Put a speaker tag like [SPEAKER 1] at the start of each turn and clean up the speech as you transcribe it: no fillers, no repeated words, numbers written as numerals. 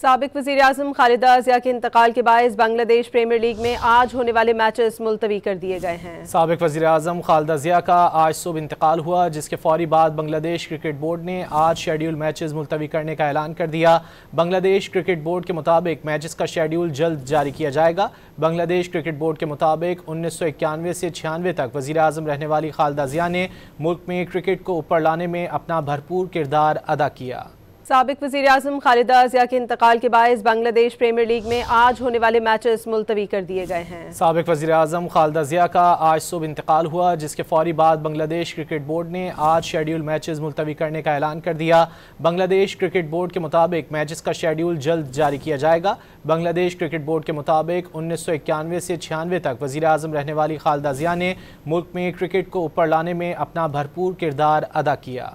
[SPEAKER 1] साबिक वज़ीर-ए-आज़म खालिदा ज़िया के इंतकाल के बायस बांग्लादेश प्रीमियर लीग में आज होने वाले मैचेस मुलतवी कर दिए गए हैं।
[SPEAKER 2] साबिक वज़ीर-ए-आज़म खालिदा ज़िया का आज सुबह इंतकाल हुआ, जिसके फौरी बाद बांग्लादेश क्रिकेट बोर्ड ने आज शेड्यूल मैचेस मुलतवी करने का ऐलान कर दिया। बांग्लादेश क्रिकेट बोर्ड के मुताबिक मैचेस का शेड्यूल जल्द जारी किया जाएगा। बांग्लादेश क्रिकेट बोर्ड के मुताबिक 1991 से 96 तक वज़ीर-ए-आज़म रहने वाली खालिदा ज़िया ने मुल्क में क्रिकेट को ऊपर लाने में अपना भरपूर किरदार अदा किया।
[SPEAKER 1] साबिक वज़ीर-ए-आज़म खालिदा ज़िया के इंतकाल के बायस बांग्लादेश प्रीमियर लीग में आज होने वाले मैचेस मुलतवी कर दिए गए हैं।
[SPEAKER 2] साबिक वज़ीर-ए-आज़म खालिदा ज़िया का आज सुबह इंतकाल हुआ, जिसके फौरी बाद बांग्लादेश क्रिकेट बोर्ड ने आज शेड्यूल मैचेस मुलतवी करने का ऐलान कर दिया। बांग्लादेश क्रिकेट बोर्ड के मुताबिक मैचेस का शेड्यूल जल्द जारी किया जाएगा। बांग्लादेश क्रिकेट बोर्ड के मुताबिक 1991 से 96 तक वज़ीर-ए-आज़म रहने वाली खालिदा ज़िया ने मुल्क में क्रिकेट को ऊपर लाने में अपना भरपूर किरदार अदा किया।